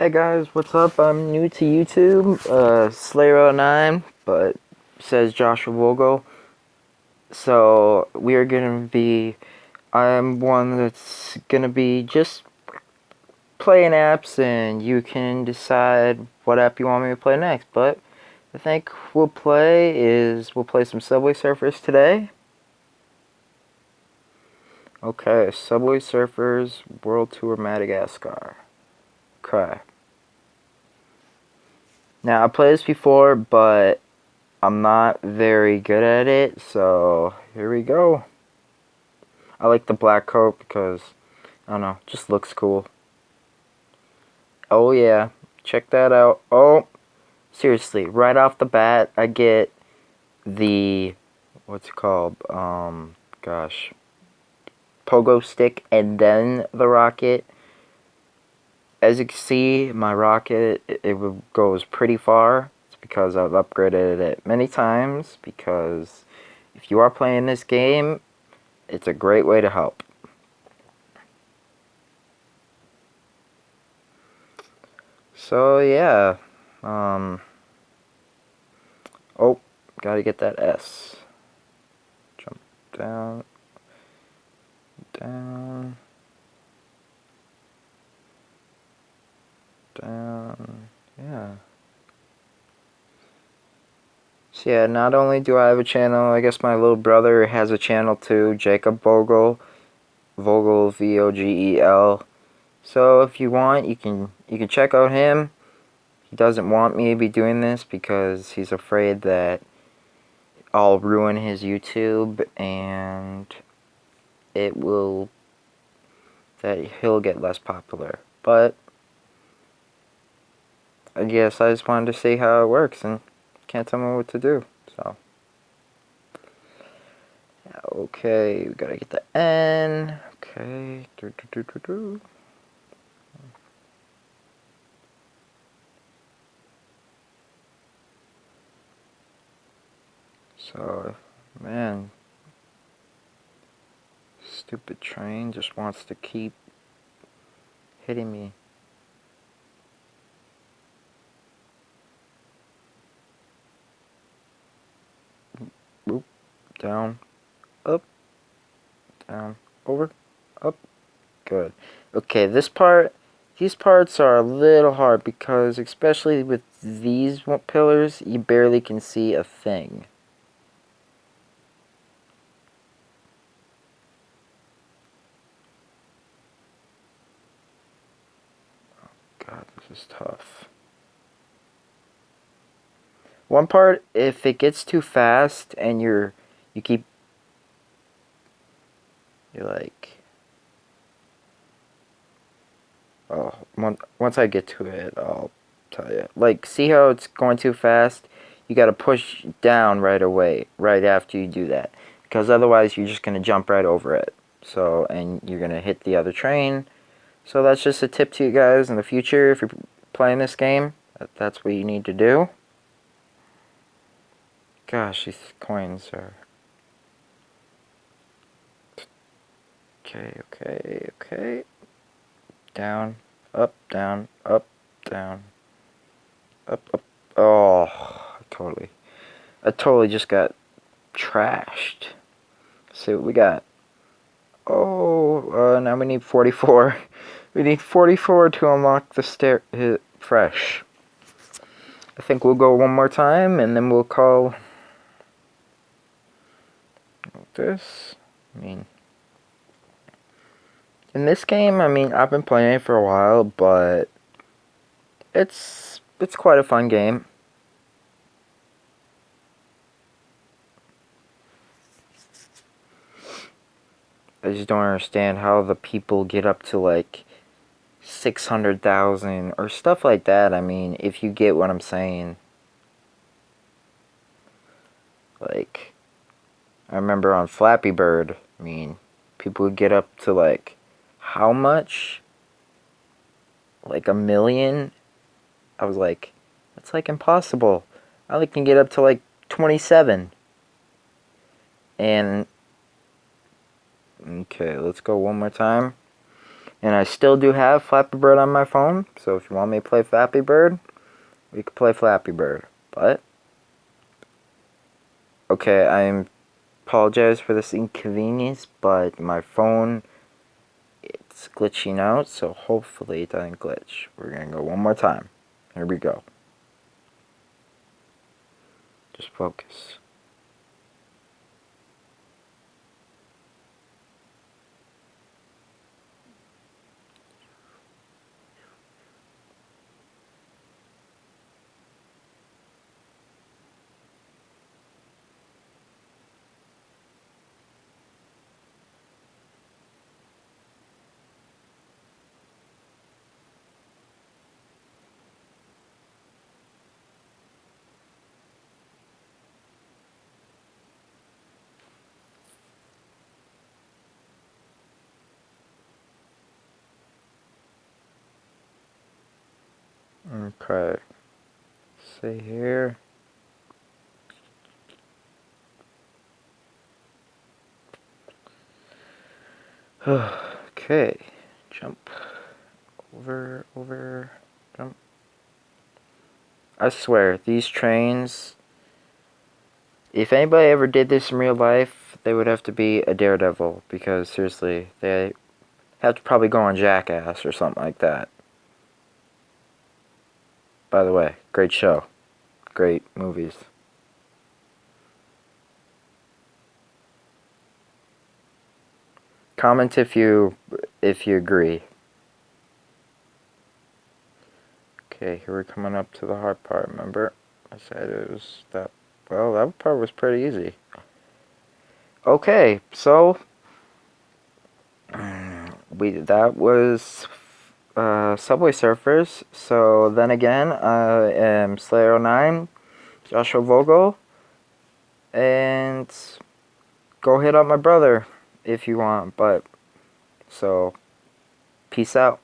Hey guys, what's up? I'm new to YouTube, Slayer09, but says Joshua Vogel. So we're gonna be, I'm one that's gonna be just playing apps, and you can decide what app you want me to play next. But I think we'll play some Subway Surfers today. Okay, Subway Surfers World Tour Madagascar. Okay. Now I played this before, but I'm not very good at it, so here we go. I like the black coat because, I don't know, just looks cool. Oh yeah, check that out. Oh, seriously, right off the bat, I get the, what's it called, gosh, pogo stick and then the rocket. As you can see, my rocket, it goes pretty far. It's because I've upgraded it many times, because if you are playing this game, it's a great way to help. So yeah, oh, gotta get that S. Jump down, down, down, yeah. So yeah, not only do I have a channel, I guess my little brother has a channel too, Jacob Vogel, Vogel, Vogel. So if you want, you can check out him. He doesn't want me to be doing this because he's afraid that I'll ruin his YouTube and that he'll get less popular. But I guess I just wanted to see how it works, and can't tell me what to do. So okay, we gotta get the N. Okay. So, man, stupid train just wants to keep hitting me. Oop, down, up, down, over, up. Good. Okay, these parts are a little hard because, especially with these pillars, you barely can see a thing. God, this is tough. One part, if it gets too fast and you're like, oh, once I get to it, I'll tell you. Like, see how it's going too fast? You gotta push down right away, right after you do that, because otherwise you're just gonna jump right over it. So, and you're gonna hit the other train. So that's just a tip to you guys in the future if you're playing this game. That's what you need to do. Gosh, these coins are... Okay. Down, up, down, up, down, up. Oh, I totally just got trashed. Let's see what we got. Oh, now we need 44. We need 44 to unlock the fresh. I think we'll go one more time, and then we'll call this. I mean, in this game, I mean, I've been playing it for a while, but it's quite a fun game. I just don't understand how the people get up to like 600,000 or stuff like that. I mean, if you get what I'm saying. Like, I remember on Flappy Bird, I mean, people would get up to like, how much? Like 1 million? I was like, that's like impossible. I can get up to like 27. And, okay, let's go one more time. And I still do have Flappy Bird on my phone, so if you want me to play Flappy Bird, we could play Flappy Bird. But, okay, I apologize for this inconvenience, but my phone, it's glitching out, so hopefully it doesn't glitch. We're gonna go one more time. Here we go. Just focus. Okay. See here. Okay. Jump. Over, jump. I swear, these trains, if anybody ever did this in real life, they would have to be a daredevil, because seriously, they have to probably go on Jackass or something like that. By the way, great show. Great movies. Comment if you agree. Okay, here we're coming up to the hard part, remember? I said it was that, well, that part was pretty easy. Okay, so that was Subway Surfers. So then again, I am Slayer09, Joshua Vogel, and go hit up my brother if you want, but so peace out.